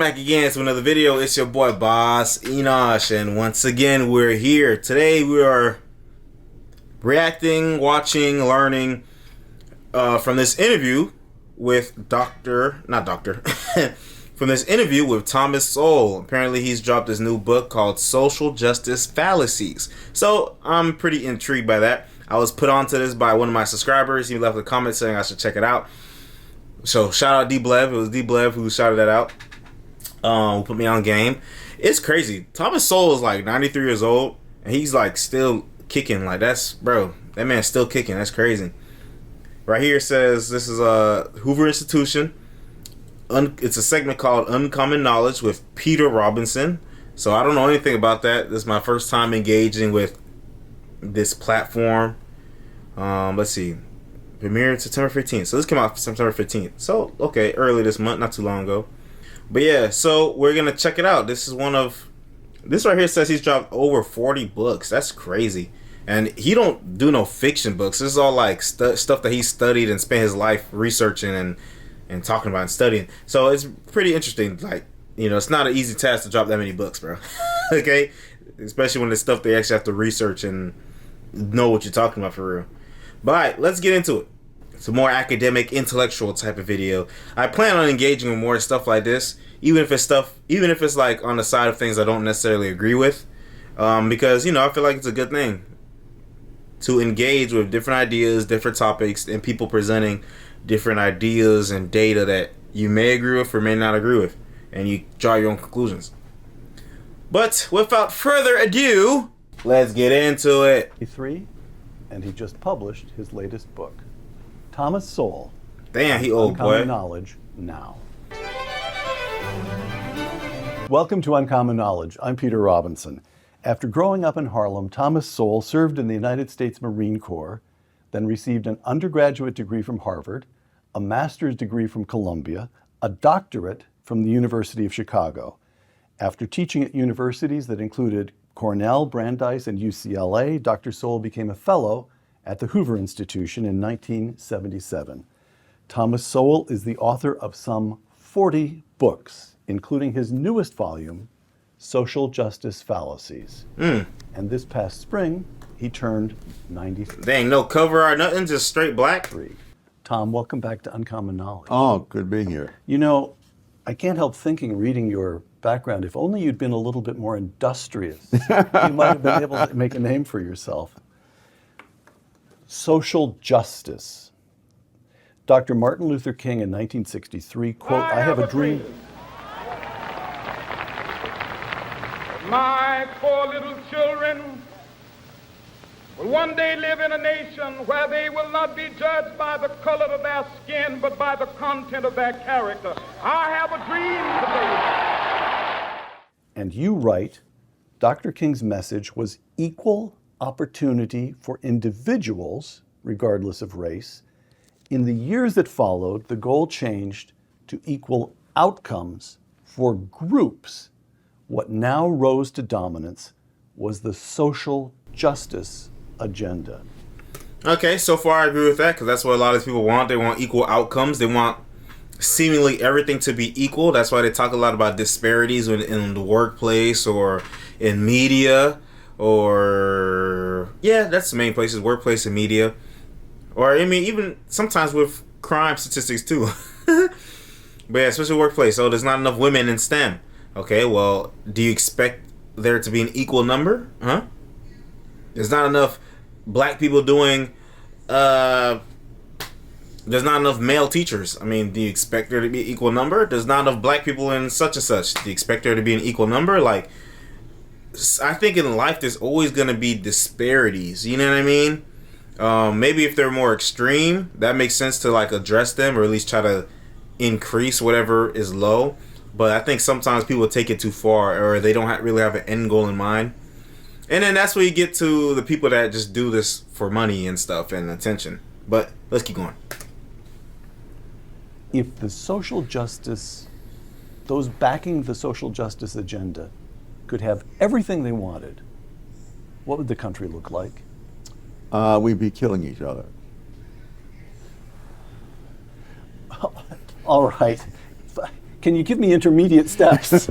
Back again to another video. It's your boy Boss Enosh, and once again we're here. Today we are reacting, watching, learning from this interview with from this interview with Thomas Sowell. Apparently he's dropped his new book called Social Justice Fallacies. So I'm pretty intrigued by that. I was put onto this by one of my subscribers. He left a comment saying I should check it out. So shout out D-Blev. It was D-Blev who shouted that out. Put me on game. It's crazy. Thomas Sowell is like 93 years old and he's like still kicking. Like that man's still kicking. That's crazy. Right here it says this is a Hoover Institution. It's a segment called Uncommon Knowledge with Peter Robinson. So I don't know anything about that. This is my first time engaging with this platform. Let's see. Premiered September 15th. So this came out September 15th. So okay, early this month, not too long ago. But yeah, so we're gonna check it out. This right here says he's dropped over 40 books. That's crazy. And he don't do no fiction books. This is all like stuff that he studied and spent his life researching and talking about and studying. So it's pretty interesting. Like, you know, it's not an easy task to drop that many books, bro. Okay? Especially when it's stuff they actually have to research and know what you're talking about for real. But all right, let's get into it. It's a more academic, intellectual type of video. I plan on engaging with more stuff like this, even if it's like on the side of things I don't necessarily agree with, because you know I feel like it's a good thing to engage with different ideas, different topics, and people presenting different ideas and data that you may agree with or may not agree with, and you draw your own conclusions. But without further ado, let's get into it. And he just published his latest book. Thomas Sowell. Damn, he old, boy. Uncommon Knowledge Now. Welcome to Uncommon Knowledge. I'm Peter Robinson. After growing up in Harlem, Thomas Sowell served in the United States Marine Corps, then received an undergraduate degree from Harvard, a master's degree from Columbia, a doctorate from the University of Chicago. After teaching at universities that included Cornell, Brandeis, and UCLA, Dr. Sowell became a fellow at the Hoover Institution in 1977. Thomas Sowell is the author of some 40 books, including his newest volume, Social Justice Fallacies. And this past spring, he turned 93. Dang, no cover art, nothing, just straight black. Tom, welcome back to Uncommon Knowledge. Oh, good being here. You know, I can't help thinking, reading your background, if only you'd been a little bit more industrious, you might have been able to make a name for yourself. Social justice. Dr. Martin Luther King in 1963, quote, I have a dream. My poor little children will one day live in a nation where they will not be judged by the color of their skin, but by the content of their character. I have a dream today. And you write, Dr. King's message was equal opportunity for individuals, regardless of race. In the years that followed, the goal changed to equal outcomes for groups. What now rose to dominance was the social justice agenda. Okay, so far I agree with that because that's what a lot of people want. They want equal outcomes. They want seemingly everything to be equal. That's why they talk a lot about disparities in the workplace or in media. Or, yeah, that's the main places, workplace and media. Or, I mean, even sometimes with crime statistics, too. But yeah, especially workplace. So there's not enough women in STEM. Okay, well, do you expect there to be an equal number? Huh? There's not enough black people doing, there's not enough male teachers. I mean, do you expect there to be an equal number? There's not enough black people in such and such. Do you expect there to be an equal number? Like, I think in life there's always going to be disparities, you know what I mean? Maybe if they're more extreme, that makes sense to like address them or at least try to increase whatever is low. But I think sometimes people take it too far or they don't really have an end goal in mind. And then that's where you get to the people that just do this for money and stuff and attention. But let's keep going. If the social justice, those backing the social justice agenda could have everything they wanted, what would the country look like? We'd be killing each other. All right. Can you give me intermediate steps?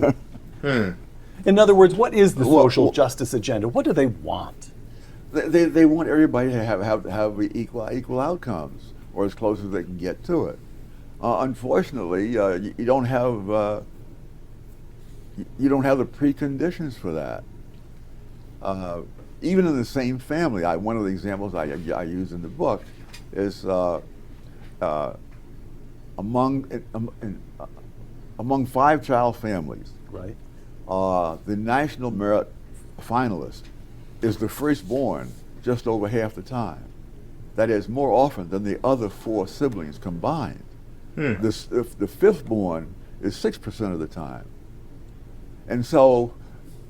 In other words, what is the social justice agenda? What do they want? They want everybody to have equal outcomes, or as close as they can get to it. Unfortunately, you don't have the preconditions for that. Even in the same family, one of the examples I use in the book is among 5-child families. Right. The national merit finalist is the firstborn just over half the time. That is more often than the other 4 siblings combined. The fifthborn is 6% of the time. And so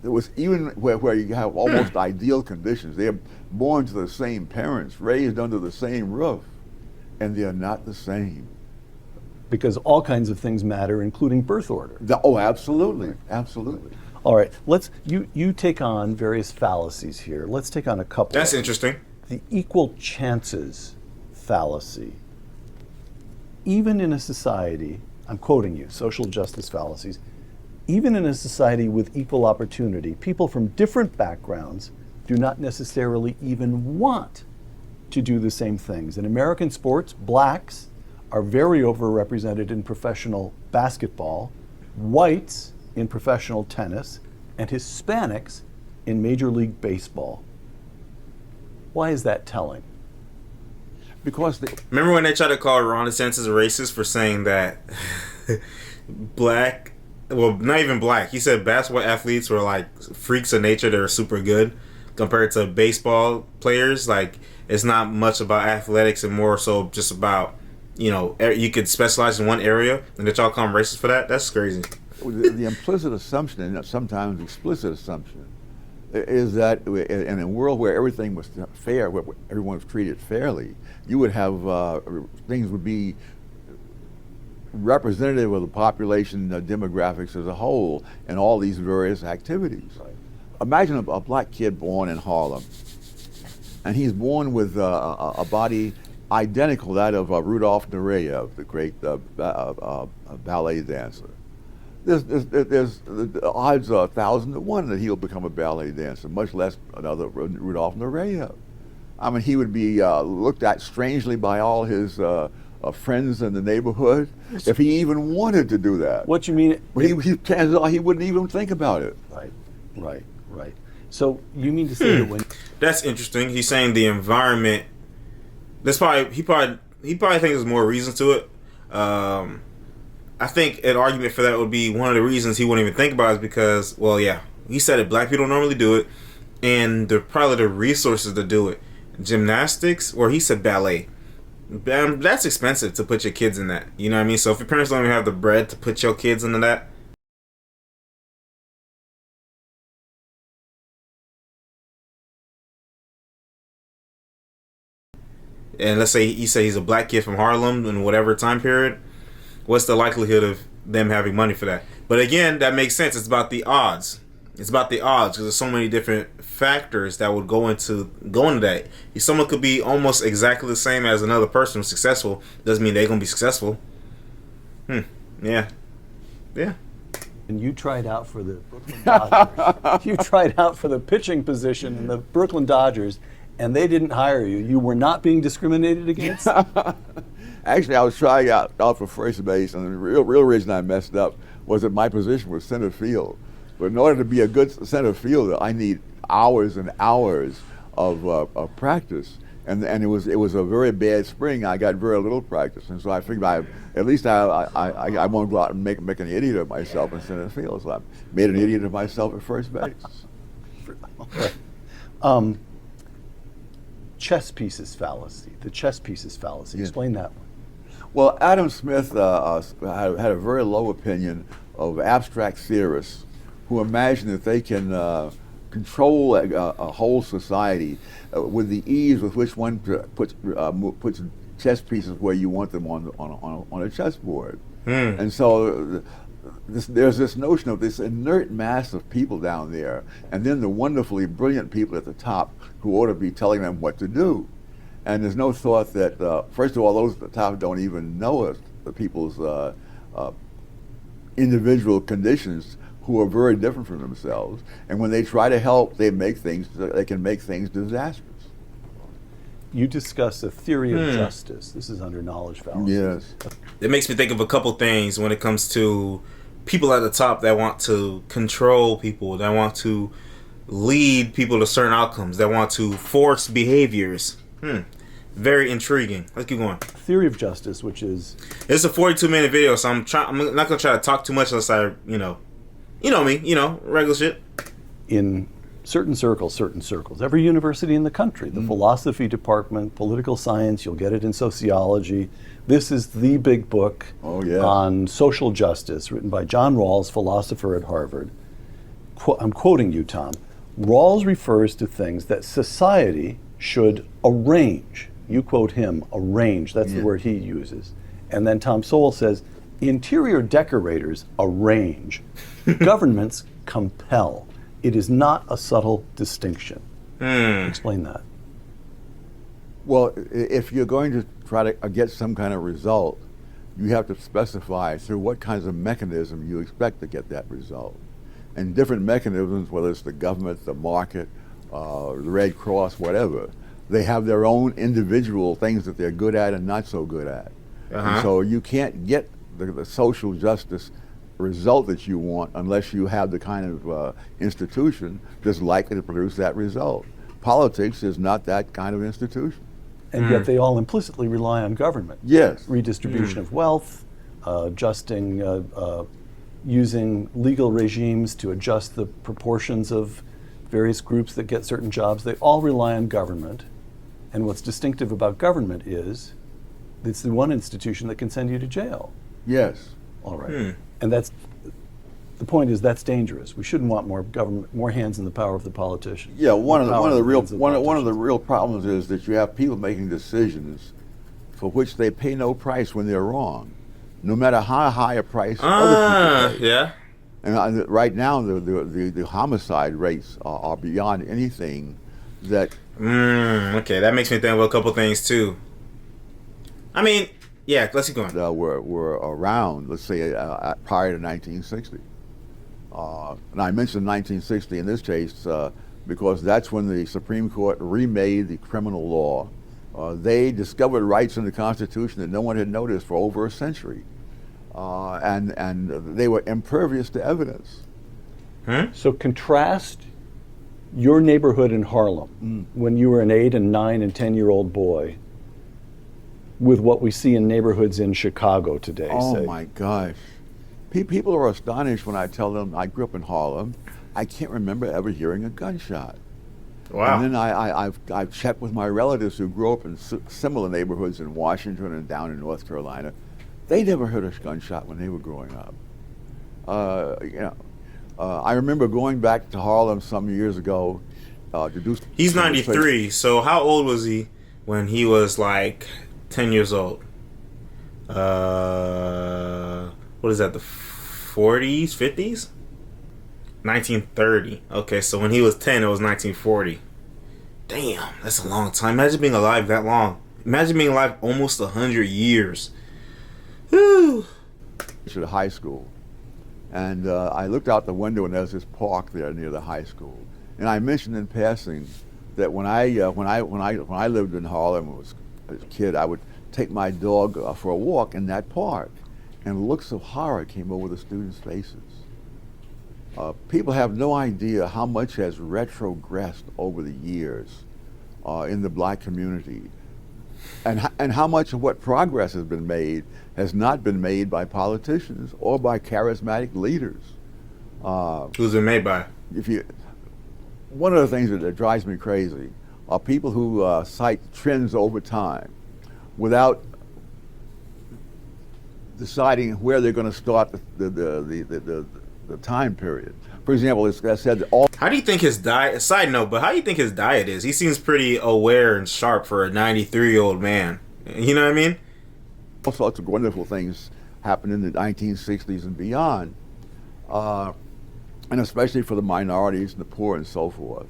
it was even where you have almost ideal conditions. They're born to the same parents, raised under the same roof, and they are not the same. Because all kinds of things matter, including birth order. Absolutely, absolutely. All right, you take on various fallacies here. Let's take on a couple. That's interesting. The equal chances fallacy. Even in a society, I'm quoting you, social justice fallacies, even in a society with equal opportunity, people from different backgrounds do not necessarily even want to do the same things. In American sports, blacks are very overrepresented in professional basketball, whites in professional tennis, and Hispanics in Major League Baseball. Why is that telling? Because remember when they tried to call Ron DeSantis racist for saying that black, well, not even black, he said basketball athletes were like freaks of nature, they were super good compared to baseball players. Like, it's not much about athletics and more so just about, you could specialize in one area, and that y'all call them racist for that? That's crazy. The implicit assumption, and sometimes explicit assumption, is that in a world where everything was fair, where everyone was treated fairly, you would have things would be representative of the population demographics as a whole in all these various activities. Right. Imagine a black kid born in Harlem, and he's born with a body identical to that of Rudolph Nureyev, the great ballet dancer. There's the odds are 1,000 to 1 that he'll become a ballet dancer, much less another Rudolph Nureyev. I mean, he would be looked at strangely by all his friends in the neighborhood if he even wanted to do that. What you mean? Chances are he wouldn't even think about it. Right. So you mean to say that when... That's interesting. He's saying the environment... He probably thinks there's more reasons to it. I think an argument for that would be one of the reasons he wouldn't even think about it is because, well, yeah, he said it, black people don't normally do it, and they're probably the resources to do it. Gymnastics, or he said ballet. That's expensive to put your kids in that. You know what I mean? So if your parents don't even have the bread to put your kids into that, and let's say he's a black kid from Harlem in whatever time period, what's the likelihood of them having money for that? But again, that makes sense. It's about the odds. It's about the odds because there's so many different factors that would go into that. If someone could be almost exactly the same as another person who's successful, doesn't mean they're going to be successful. Yeah. And you tried out for the Brooklyn Dodgers. You tried out for the pitching position in the Brooklyn Dodgers, and they didn't hire you. You were not being discriminated against? Actually, I was trying out for first base, and the real reason I messed up was that my position was center field. But in order to be a good center fielder, I need hours and hours of practice. And it was a very bad spring. I got very little practice, and so I figured at least I won't go out and make an idiot of myself in center field. So I made an idiot of myself at first base. Chess pieces fallacy. The chess pieces fallacy. Explain that one. Well, Adam Smith had a very low opinion of abstract theorists who imagine that they can control a whole society with the ease with which one puts chess pieces where you want them on a chessboard. And so there's this notion of this inert mass of people down there, and then the wonderfully brilliant people at the top who ought to be telling them what to do. And there's no thought that, first of all, those at the top don't even know the people's individual conditions who are very different from themselves, and when they try to help, they can make things disastrous. You discuss a theory of justice. This is under knowledge fallacies. Yes. It makes me think of a couple things when it comes to people at the top that want to control people, that want to lead people to certain outcomes, that want to force behaviors. Very intriguing. Let's keep going. Theory of justice, which is... It's a 42-minute video, so I'm not going to try to talk too much unless I, you know me, regular shit. In certain circles, every university in the country, the philosophy department, political science, you'll get it in sociology. This is the big book on social justice, written by John Rawls, philosopher at Harvard. I'm quoting you, Tom. Rawls refers to things that society should arrange. You quote him, arrange. That's the word he uses. And then Tom Sowell says, interior decorators arrange. Governments compel. It is not a subtle distinction. Explain that. Well, if you're going to try to get some kind of result, you have to specify through what kinds of mechanism you expect to get that result. And different mechanisms, whether it's the government, the market, the Red Cross, whatever, they have their own individual things that they're good at and not so good at. And so you can't get the social justice result that you want unless you have the kind of institution that's likely to produce that result. Politics is not that kind of institution. And yet they all implicitly rely on government. Yes. Redistribution of wealth, adjusting, using legal regimes to adjust the proportions of various groups that get certain jobs. They all rely on government. And what's distinctive about government is it's the one institution that can send you to jail. Yes. All right. And that's the point is that's dangerous. We shouldn't want more government, more hands in the power of the politicians. Yeah, one of the real problems is that you have people making decisions for which they pay no price when they're wrong, no matter how high a price other people pay. Yeah. And right now, the homicide rates are beyond anything that. Okay, that makes me think of a couple things too. I mean, yeah, let's keep going. Were around, let's say, prior to 1960. And I mentioned 1960 in this case because that's when the Supreme Court remade the criminal law. They discovered rights in the Constitution that no one had noticed for over a century. And they were impervious to evidence. So contrast your neighborhood in Harlem when you were an 8 and 9 and 10-year-old boy with what we see in neighborhoods in Chicago today. Oh my gosh. People are astonished when I tell them I grew up in Harlem. I can't remember ever hearing a gunshot. Wow. And then I've checked with my relatives who grew up in similar neighborhoods in Washington and down in North Carolina. They never heard a gunshot when they were growing up. I remember going back to Harlem some years ago to do. He's 93. So how old was he when he was like 10 years old? What is that? The 40s, 50s? 1930. Okay, so when he was 10, it was 1940. Damn, that's a long time. Imagine being alive that long. Imagine being alive almost 100 years. Whew. To the high school, and I looked out the window and there's this park there near the high school. And I mentioned in passing that when I lived in Harlem as a kid, I would take my dog for a walk in that park, and looks of horror came over the students' faces. People have no idea how much has retrogressed over the years in the black community, and how much of what progress has been made has not been made by politicians or by charismatic leaders. Who's it made by? One of the things that drives me crazy are people who cite trends over time without deciding where they're going to start the time period. For example, it's said that all. How do you think his diet? Side note, but how do you think his diet is? He seems pretty aware and sharp for a 93-year-old man. You know what I mean? All sorts of wonderful things happened in the 1960s and beyond, and especially for the minorities and the poor and so forth.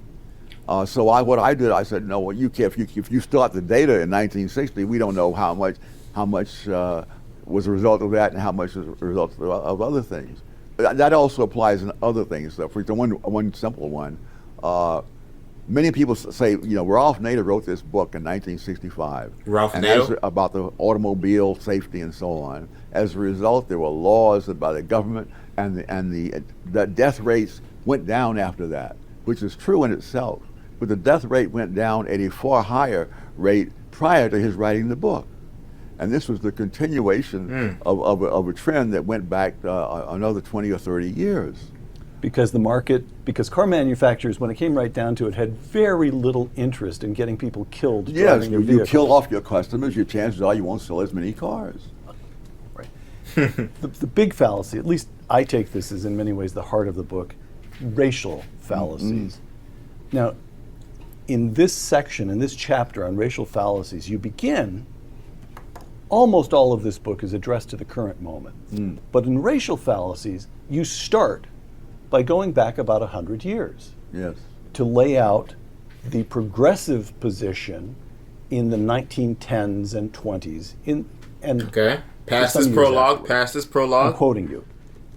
So what I did, I said, no, well, if you start the data in 1960, we don't know how much was a result of that, and how much was a result of other things. That also applies in other things. So for example, one simple one. Many people say, Ralph Nader wrote this book in 1965. Ralph Nader? About the automobile safety and so on. As a result, there were laws by the government, and the death rates went down after that, which is true in itself. But the death rate went down at a far higher rate prior to his writing the book. And this was the continuation of a trend that went back another 20 or 30 years. Because car manufacturers, when it came right down to it, had very little interest in getting people killed driving their vehicles. You kill off your customers, your chances are you won't sell as many cars. Right. the big fallacy, at least I take this as in many ways the heart of the book, racial fallacies. Now, in this section, in this chapter on racial fallacies, you begin, almost all of this book is addressed to the current moment. But in racial fallacies, you start by going back about 100 years. Yes. To lay out the progressive position in the 1910s and 20s. Okay. Past this prologue. I'm quoting you.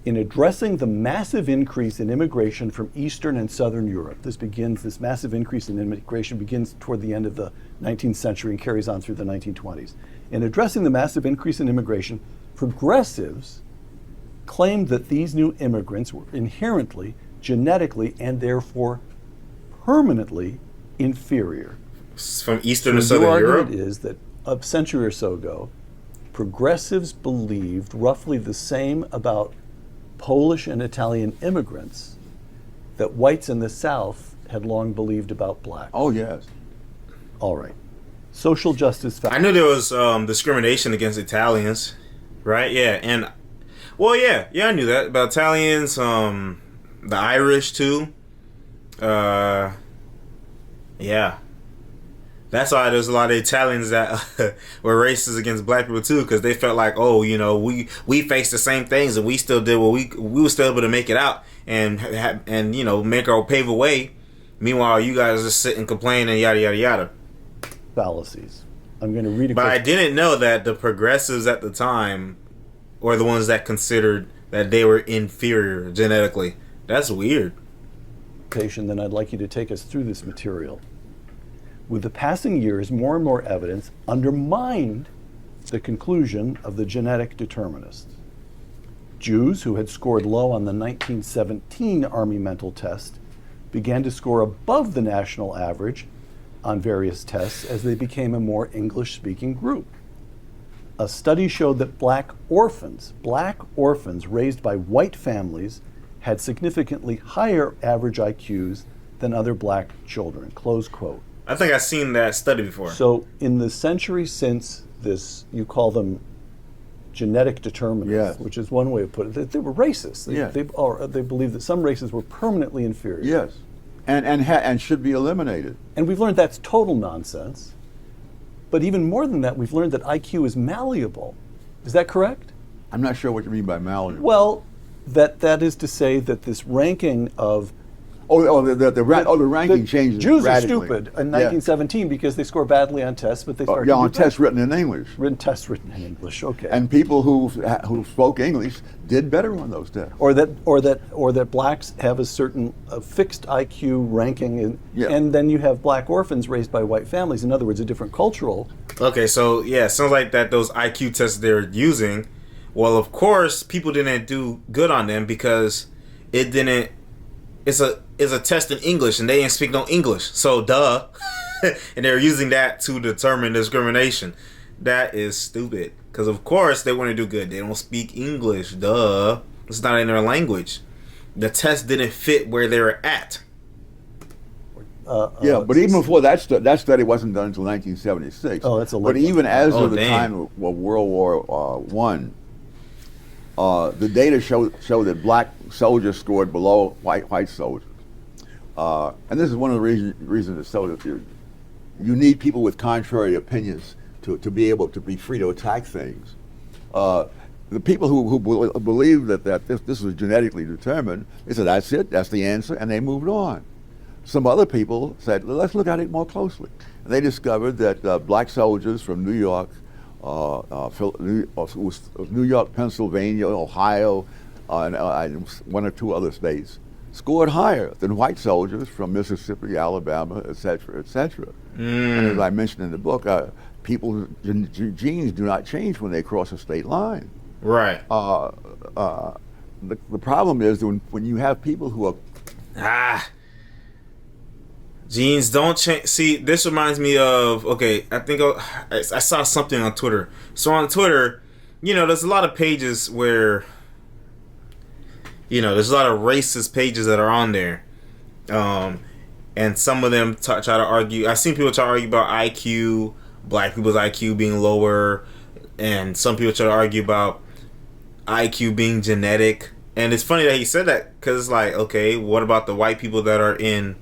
In addressing the massive increase in immigration from Eastern and Southern Europe, this massive increase in immigration begins toward the end of the 19th century and carries on through the 1920s. In addressing the massive increase in immigration, progressives claimed that these new immigrants were inherently, genetically, and therefore permanently inferior. From Eastern and Southern Europe? The argument is that a century or so ago, progressives believed roughly the same about Polish and Italian immigrants that whites in the South had long believed about blacks. Oh, yes. All right. Social justice. I knew there was discrimination against Italians, right? Yeah, and I knew that about Italians, the Irish too. Yeah, that's why there's a lot of Italians that were racist against black people too, because they felt like, we faced the same things and we still did what we were still able to make it out and make our pave a way. Meanwhile, you guys just sit and complain and yada yada yada. Fallacies. I'm going to read a But I didn't know that the progressives at the time were the ones that considered that they were inferior genetically. That's weird. Then I'd like you to take us through this material. With the passing years, more and more evidence undermined the conclusion of the genetic determinists. Jews who had scored low on the 1917 Army mental test began to score above the national average on various tests as they became a more English-speaking group. A study showed that black orphans raised by white families had significantly higher average IQs than other black children, close quote. I think I've seen that study before. So in the century since this, you call them genetic determinists, which is one way of putting it. They were racist. They believed that some races were permanently inferior. Yes, and should be eliminated. And we've learned that's total nonsense. But even more than that, we've learned that IQ is malleable. Is that correct? I'm not sure what you mean by malleable. Well, that is to say that this ranking of the ranking changes. Jews radically. are stupid in 1917 because they score badly on tests, but they start on tests written in English. Tests written in English. Okay. And people who spoke English did better on those tests. Or that blacks have a certain fixed IQ ranking, and then you have black orphans raised by white families. In other words, a different cultural. Okay, so yeah, it sounds like that those IQ tests they're using. Well, of course, people didn't do good on them because it didn't. It's a test in English, and they didn't speak no English. So, duh. And they're using that to determine discrimination. That is stupid. Because, of course, they want to do good. They don't speak English. Duh. It's not in their language. The test didn't fit where they were at. But even before that study wasn't done until 1976. Oh, that's a But even as of the time of World War I, the data show that black soldiers scored below white soldiers. And this is one of the reasons it's so that you need people with contrary opinions to be able to be free to attack things. The people who believed that this was genetically determined, they said, that's it, that's the answer, and they moved on. Some other people said, let's look at it more closely. And they discovered that black soldiers from New York New York, Pennsylvania, Ohio, and one or two other states, scored higher than white soldiers from Mississippi, Alabama, et cetera, et cetera. And as I mentioned in the book, people's genes do not change when they cross a state line. Right. The problem is that when you have people who are genes don't change. See, this reminds me of, okay, I think I saw something on Twitter. So on Twitter, there's a lot of pages where, there's a lot of racist pages that are on there. And some of them try to argue. I've seen people try to argue about IQ, black people's IQ being lower. And some people try to argue about IQ being genetic. And it's funny that he said that, because it's like, okay, what about the white people that are in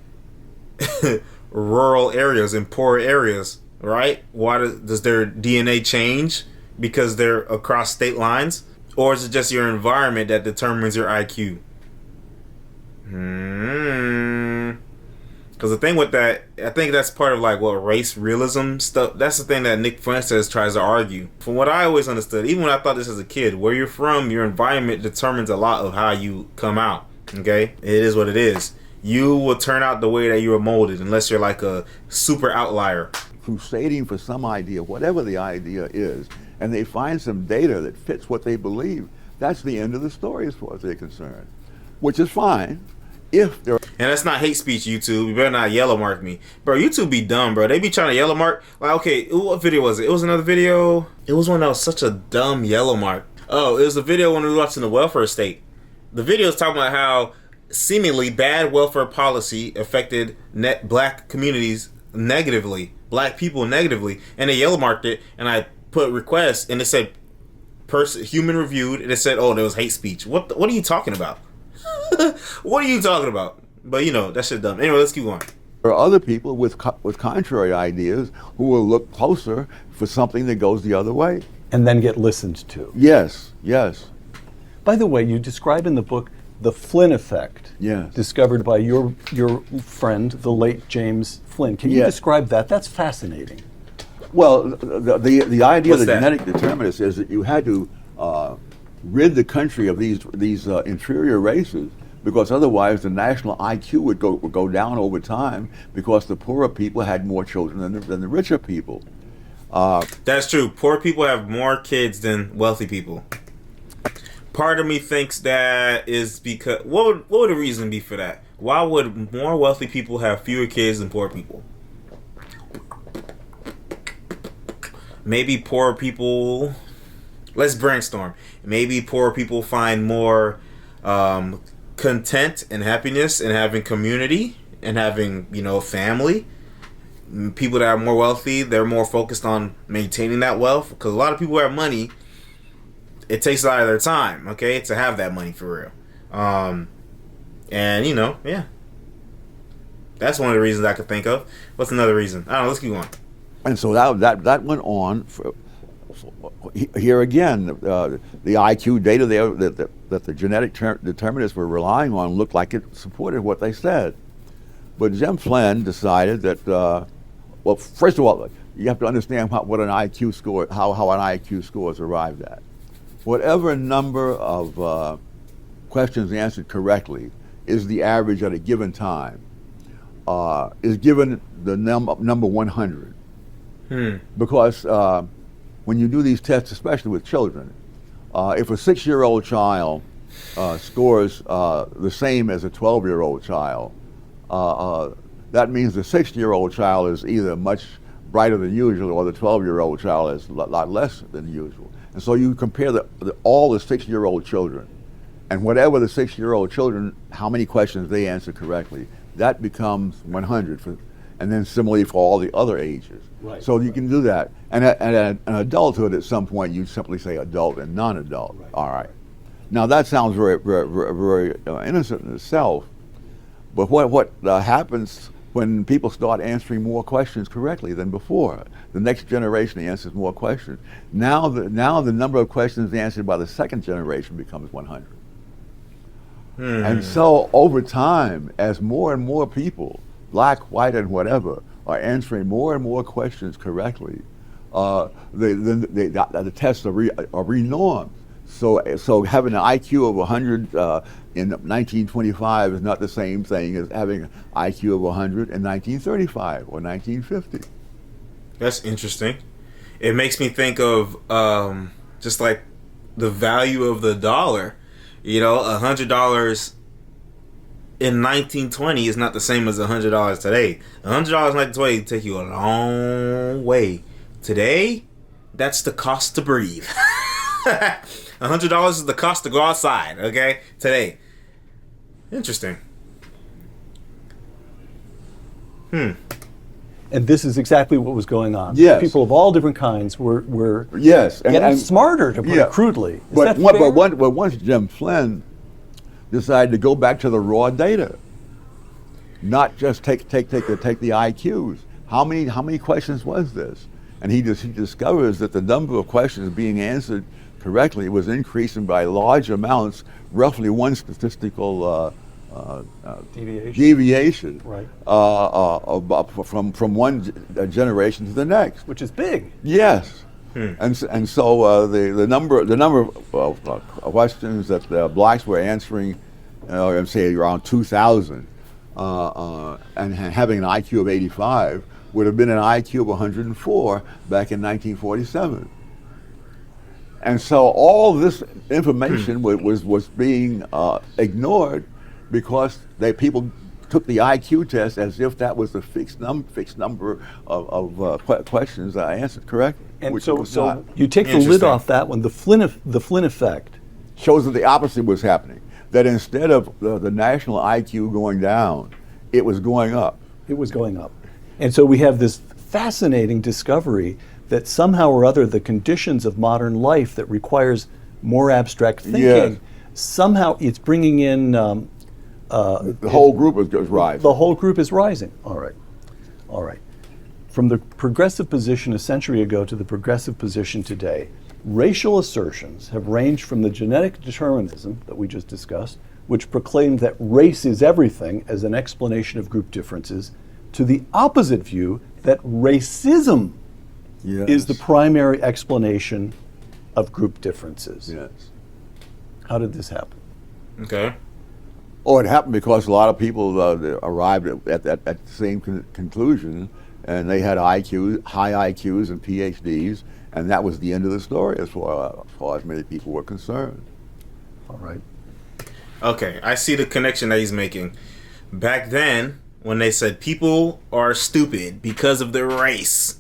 rural areas, in poor areas, right? Why does their DNA change because they're across state lines? Or is it just your environment that determines your IQ? Because the thing with that, I think that's part of like what race realism stuff. That's the thing that Nick Fuentes tries to argue. From what I always understood, even when I thought this as a kid, where you're from, your environment determines a lot of how you come out. Okay, it is what it is. You will turn out the way that you were molded, unless you're like a super outlier. Crusading for some idea, whatever the idea is, and they find some data that fits what they believe, that's the end of the story as far as they're concerned, which is fine if they're... And that's not hate speech, YouTube. You better not yellow mark me. Bro, YouTube be dumb, bro. They be trying to yellow mark. Like, okay, what video was it? It was another video. It was one that was such a dumb yellow mark. Oh, it was a video when we were watching the welfare state. The video is talking about how seemingly bad welfare policy affected black communities negatively, black people negatively, and they yellow marked it, and I put request, and it said human reviewed, and it said, oh, there was hate speech. What are you talking about? What are you talking about? But that shit dumb. Anyway, let's keep going. There are other people with contrary ideas who will look closer for something that goes the other way. And then get listened to. Yes. By the way, you describe in the book the Flynn effect, discovered by your friend, the late James Flynn. Can you describe that? That's fascinating. Well, the idea of the genetic determinists is that you had to rid the country of these inferior races, because otherwise the national IQ would go down over time, because the poorer people had more children than the richer people. That's true. Poor people have more kids than wealthy people. Part of me thinks that is because... What would the reason be for that? Why would more wealthy people have fewer kids than poor people? Maybe poor people... Let's brainstorm. Maybe poor people find more content and happiness in having community and having, family. People that are more wealthy, they're more focused on maintaining that wealth. Because a lot of people who have money, it takes a lot of their time, okay, to have that money for real. And, that's one of the reasons I could think of. What's another reason? I don't know, let's keep going. And so that went on. Here again, the IQ data there that the genetic determinists were relying on looked like it supported what they said. But Jim Flynn decided that, well, first of all, you have to understand what an IQ score, how an IQ score is arrived at. Whatever number of questions answered correctly is the average at a given time, is given the number 100. Because when you do these tests, especially with children, if a 6-year-old child scores the same as a 12-year-old child, that means the 6-year-old child is either much brighter than usual, or the 12-year-old child is a lot less than usual. And so you compare all the 6-year-old children, and whatever the 6-year-old children, how many questions they answer correctly, that becomes 100. And then similarly for all the other ages. Right, so you can do that. And at adulthood, at some point, you simply say adult and non-adult. Right. All right. Now that sounds very, very, very innocent in itself, but what happens when people start answering more questions correctly than before? The next generation answers more questions. Now the number of questions answered by the second generation becomes 100. And so over time, as more and more people, black, white, and whatever, are answering more and more questions correctly, the tests are renormed. So having an IQ of 100 in 1925 is not the same thing as having an IQ of 100 in 1935 or 1950. That's interesting. It makes me think of just like the value of the dollar. You know, $100 in 1920 is not the same as $100 today. $100 in 1920 take you a long way. Today, that's the cost to breathe. $100 is the cost to go outside. Okay, today. Interesting. And this is exactly what was going on. Yes. People of all different kinds were yes, getting smarter, to put it crudely. Is that fair? But once Jim Flynn decided to go back to the raw data, not just take the IQs. How many questions was this? And he discovers that the number of questions being answered correctly was increasing by large amounts, roughly one statistical deviation, right? From one generation to the next, Which is big. Yes, and so the number of questions that blacks were answering, say around 2,000, and having an IQ of 85 would have been an IQ of 104 back in 1947. And so all this information was being ignored because people took the IQ test as if that was a fixed number of questions that I answered correctly. And so you take the lid off that one. The Flynn effect shows that the opposite was happening. That instead of the national IQ going down, it was going up. It was going up. And so we have this fascinating discovery that somehow or other the conditions of modern life that requires more abstract thinking, Yes. somehow it's bringing in... The whole group is rising. The whole group is rising. All right. From the progressive position a century ago to the progressive position today, racial assertions have ranged from the genetic determinism that we just discussed, which proclaimed that race is everything as an explanation of group differences, to the opposite view that racism is the primary explanation of group differences. Yes. How did this happen? Okay. Oh, it happened because a lot of people arrived at the same conclusion, and they had high IQs and PhDs, and that was the end of the story as far as many people were concerned. All right. Okay, I see the connection that he's making. Back then, when they said people are stupid because of their race,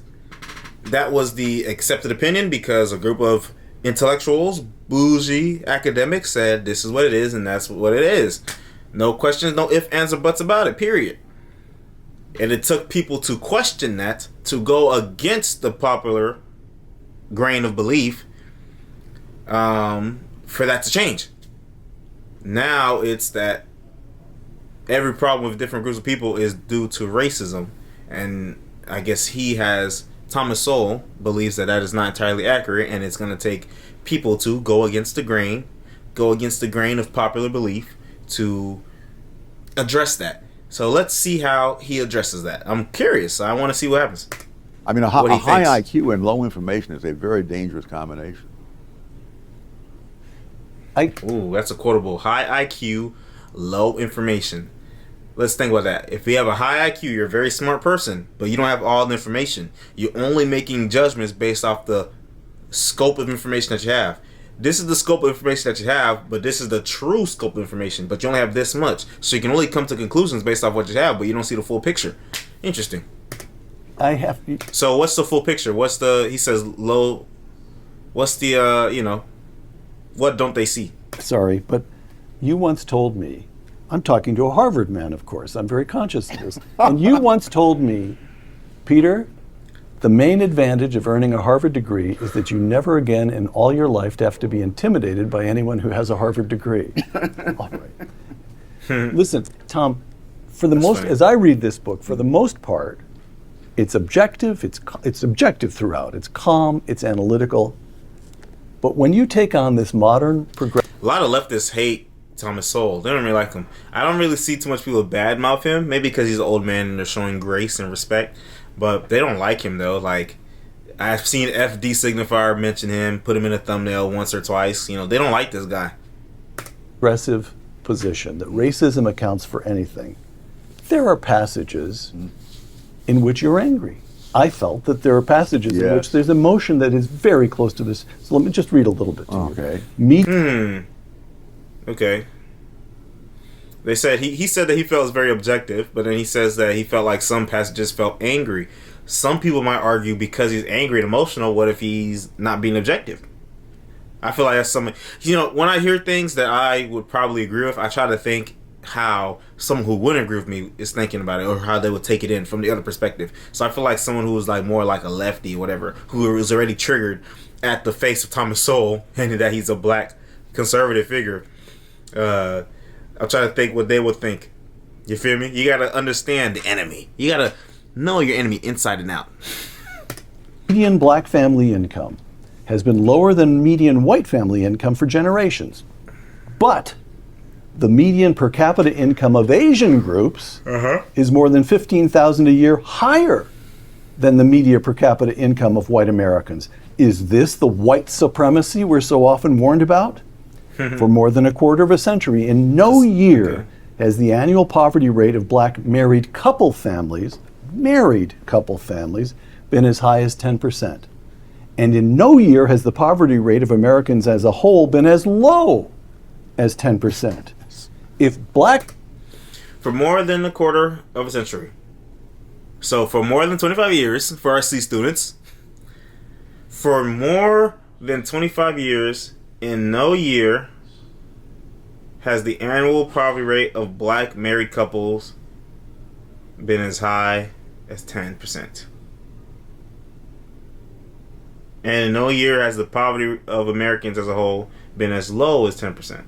that was the accepted opinion because a group of intellectuals, bougie academics said this is what it is and that's what it is. No questions, no ifs, ands, or buts about it, period. And it took people to question that, to go against the popular grain of belief, for that to change. Now it's that every problem with different groups of people is due to racism. And I guess Thomas Sowell believes that is not entirely accurate, and it's going to take people to go against the grain of popular belief to address that. So let's see how he addresses that. I'm curious. I want to see what happens. I mean, a high IQ and low information is a very dangerous combination. Ooh, that's a quotable. High IQ, low information. Let's think about that. If you have a high IQ, you're a very smart person, but you don't have all the information. You're only making judgments based off the scope of information that you have. This is the scope of information that you have, but this is the true scope of information, but you only have this much. So you can only come to conclusions based off what you have, but you don't see the full picture. Interesting. So what's the full picture? He says low, what don't they see? Sorry, but you once told me, I'm talking to a Harvard man, of course, I'm very conscious of this, and you once told me, Peter, the main advantage of earning a Harvard degree is that you never again in all your life have to be intimidated by anyone who has a Harvard degree. All right. Listen, Tom, as I read this book, for the most part, it's objective, it's objective throughout. It's calm, it's analytical. But when you take on this modern progressive... A lot of leftists hate Thomas Sowell. They don't really like him. I don't really see too much people badmouth him, maybe because he's an old man and they're showing grace and respect. But they don't like him, though. Like, I've seen FD Signifier mention him, put him in a thumbnail once or twice. You know, they don't like this guy. Aggressive position that racism accounts for anything. There are passages in which you're angry. I felt that there are passages in which there's emotion that is very close to this. So let me just read a little bit to you. Okay. They said he said that he felt very objective, but then he says that he felt like some passages felt angry. Some people might argue because he's angry and emotional, what if he's not being objective? I feel like that's something, you know, when I hear things that I would probably agree with, I try to think how someone who wouldn't agree with me is thinking about it, or how they would take it in from the other perspective. So I feel like someone who was like more like a lefty or whatever, who was already triggered at the face of Thomas Sowell and that he's a black conservative figure, I'm trying to think what they would think. You feel me? You gotta understand the enemy. You gotta know your enemy inside and out. Median black family income has been lower than median white family income for generations. But the median per capita income of Asian groups is more than $15,000 a year higher than the median per capita income of white Americans. Is this the white supremacy we're so often warned about? For more than a quarter of a century, in no year has the annual poverty rate of black married couple families been as high as 10%. And in no year has the poverty rate of Americans as a whole been as low as 10%. If black... For more than a quarter of a century. So for more than 25 years, for our C students, for more than 25 years, in no year has the annual poverty rate of black married couples been as high as 10%. And in no year has the poverty of Americans as a whole been as low as 10%.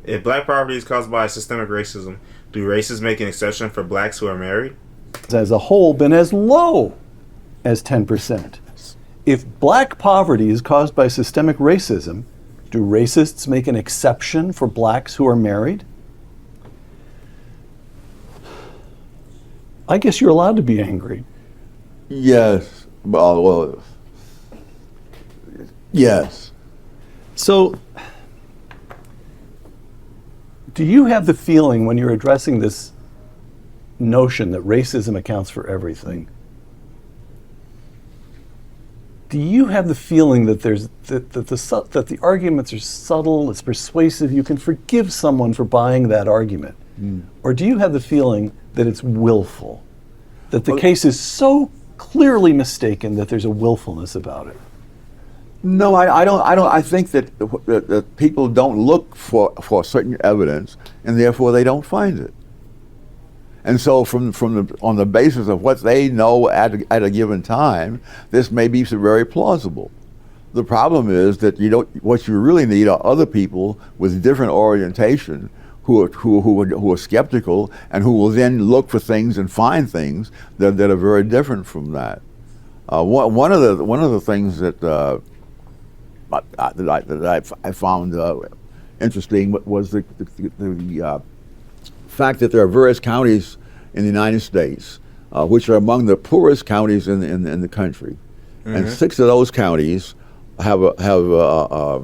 If black poverty is caused by systemic racism, do racists make an exception for blacks who are married? As a whole been as low as 10%. If black poverty is caused by systemic racism, do racists make an exception for blacks who are married? I guess you're allowed to be angry. Yes. Well, yes. So, do you have the feeling when you're addressing this notion that racism accounts for everything, do you have the feeling that that the arguments are subtle, it's persuasive, you can forgive someone for buying that argument? Or do you have the feeling that it's willful, that the case is so clearly mistaken that there's a willfulness about it? No, I don't. I think that people don't look for certain evidence, and therefore they don't find it. And so, on the basis of what they know at a given time, this may be very plausible. The problem is that what you really need are other people with different orientation who are skeptical and who will then look for things and find things that are very different from that. One of the things that I found interesting was the fact that there are various counties in the United States which are among the poorest counties in the country, and 6 of those counties have a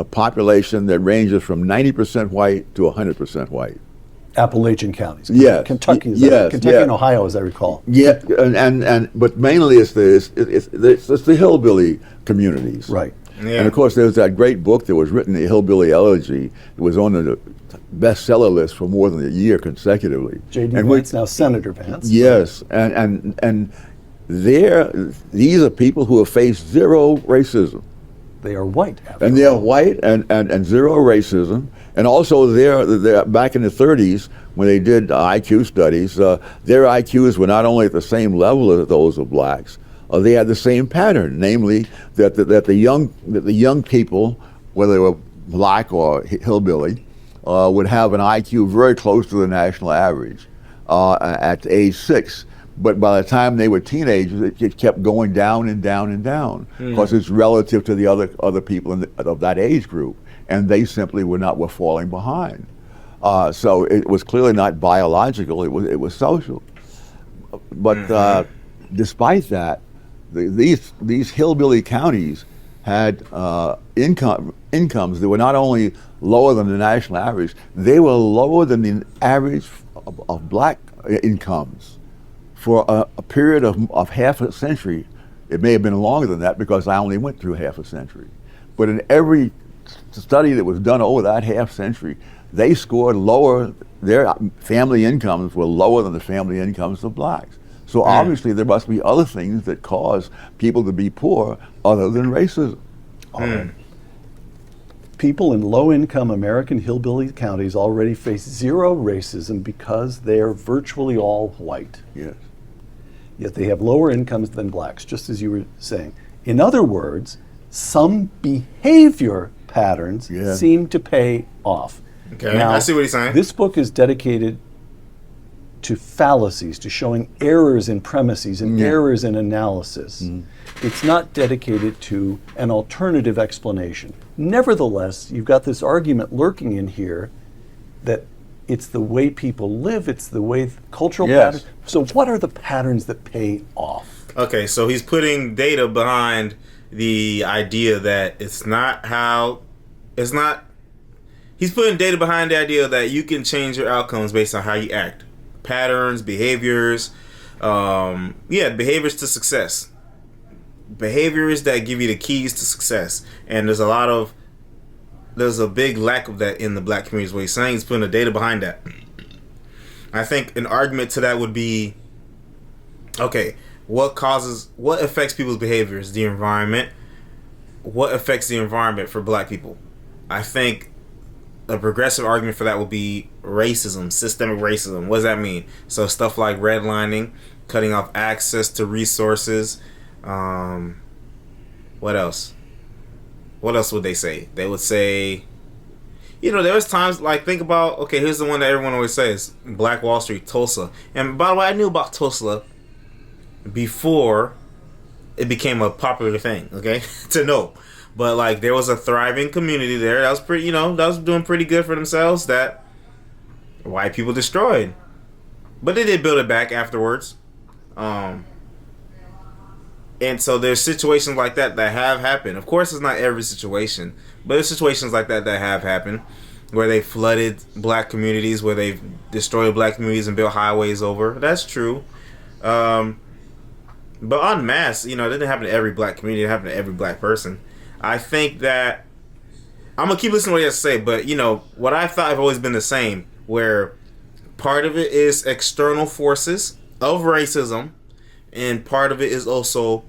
population that ranges from 90% white to 100% white. Appalachian counties. Yes. Kentucky. Kentucky and Ohio, as I recall. Yeah, but mainly it's the hillbilly communities. Right. Yeah. And of course, there's that great book that was written, The Hillbilly Elegy. It was on the bestseller list for more than a year consecutively. J.D. Vance, now Senator Vance. Yes, and these are people who have faced zero racism. They are white. And they're white and zero racism. And also they're back in the 30s when they did IQ studies, their IQs were not only at the same level as those of blacks, they had the same pattern, namely that the young people, whether they were black or hillbilly, would have an IQ very close to the national average at age 6. But by the time they were teenagers, it just kept going down and down and down, because it's relative to the other people of that age group, and they simply were falling behind. So it was clearly not biological; it was social. But despite that, these hillbilly counties had incomes that were not only lower than the national average, they were lower than the average of black incomes for a period of half a century. It may have been longer than that because I only went through half a century. But in every study that was done over that half century, they scored lower, their family incomes were lower than the family incomes of blacks. So obviously there must be other things that cause people to be poor other than racism. People in low-income American hillbilly counties already face zero racism because they are virtually all white. Yes. Yet they have lower incomes than blacks, just as you were saying. In other words, some behavior patterns seem to pay off. Okay, now, I see what he's saying. This book is dedicated to fallacies, to showing errors in premises and errors in analysis. It's not dedicated to an alternative explanation. Nevertheless, you've got this argument lurking in here that it's the way people live, it's the way cultural patterns. So what are the patterns that pay off? Okay, so he's putting data behind the idea that he's putting data behind the idea that you can change your outcomes based on how you act. Patterns, behaviors, behaviors to success. Behaviors that give you the keys to success. And there's a big lack of that in the black community is what he's saying. He's putting the data behind that. I think an argument to that would be, okay, what affects people's behaviors? The environment. What affects the environment for black people? I think a progressive argument for that would be racism, systemic racism. What does that mean? So stuff like redlining, cutting off access to resources. What else? What else would they say? They would say, there was times like, think about, okay, here's the one that everyone always says, Black Wall Street, Tulsa. And by the way, I knew about Tulsa before it became a popular thing, okay, to know. But like, there was a thriving community there that was pretty, that was doing pretty good for themselves that white people destroyed. But they did build it back afterwards. And so there's situations like that have happened. Of course, it's not every situation, but there's situations like that have happened where they flooded black communities, where they've destroyed black communities and built highways over. That's true. But en masse, it didn't happen to every black community. It happened to every black person. I think that I'm gonna keep listening to what he has to say, but what I thought have always been the same, where part of it is external forces of racism, and part of it is also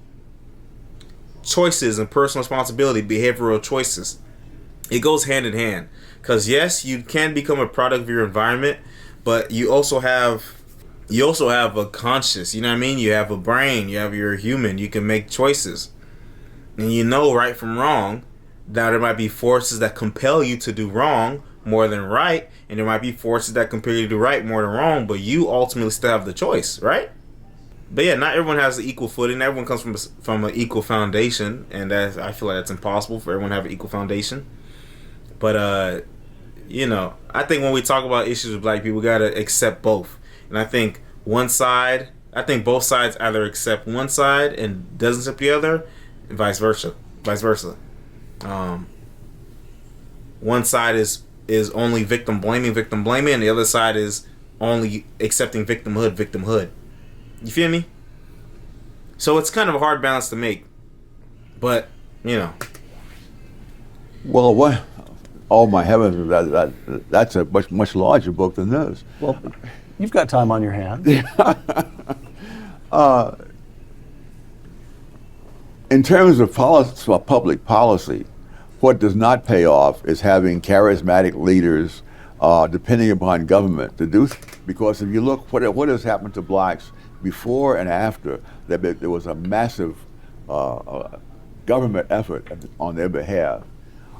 choices and personal responsibility, behavioral choices. It goes hand in hand, because yes, you can become a product of your environment, but you also have a conscious. You know what I mean? You have a brain. You're a human. You can make choices. And right from wrong. Now there might be forces that compel you to do wrong more than right, and there might be forces that compel you to do right more than wrong, but you ultimately still have the choice, right? But yeah, not everyone has the equal footing. Everyone comes from an equal foundation, and I feel like that's impossible for everyone to have an equal foundation. But I think when we talk about issues with black people, we gotta accept both. And I think both sides either accept one side and doesn't accept the other, and vice versa. One side is only victim blaming, and the other side is only accepting victimhood. You feel me? So it's kind of a hard balance to make, but Well, what? Oh my heavens! That's a much larger book than this. Well, you've got time on your hands. In terms of public policy, what does not pay off is having charismatic leaders depending upon government to do. Because if you look, what has happened to blacks before and after, there was a massive government effort on their behalf.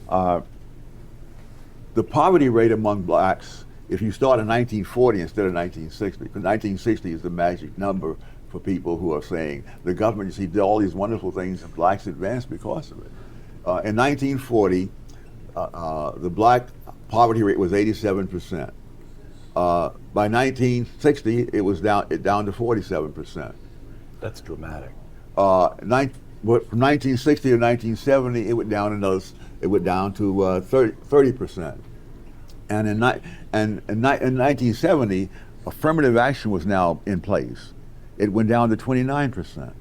The poverty rate among blacks, if you start in 1940 instead of 1960, because 1960 is the magic number for people who are saying the government, did all these wonderful things and blacks advanced because of it. In 1940, the black poverty rate was 87%. By 1960, it was down to 47%. That's dramatic. From 1960 to 1970, it went down to 30%. And in 1970, affirmative action was now in place. It went down to 29%.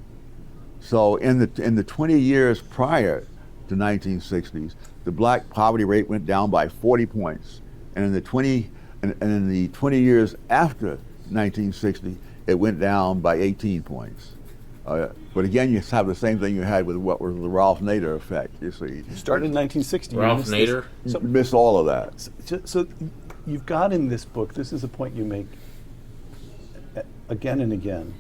So in the 20 years prior to 1960s, the black poverty rate went down by 40 points, and in the 20 years after 1960, it went down by 18 points. But again, you have the same thing you had with what was the Ralph Nader effect. You see, You started in 1960. Ralph Nader? you miss all of that. So you've got in this book, this is a point you make again and again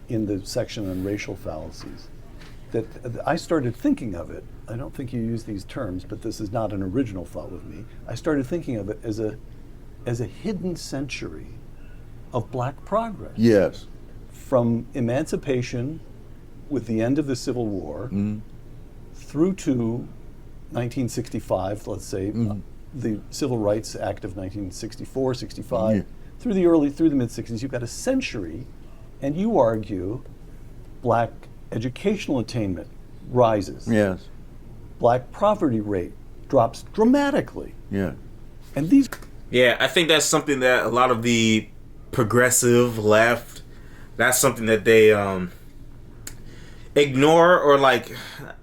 in the section on racial fallacies, that I started thinking of it. I don't think you use these terms, but this is not an original thought with me. I started thinking of it as a hidden century of black progress. Yes. From emancipation with the end of the Civil War through to 1965, let's say, the Civil Rights Act of 1964, 65, through the mid-60s, you've got a century, and you argue black educational attainment rises. Yes. Black poverty rate drops dramatically. Yeah. And these... Yeah, I think that's something that a lot of the progressive left, that's something that they ignore, or like,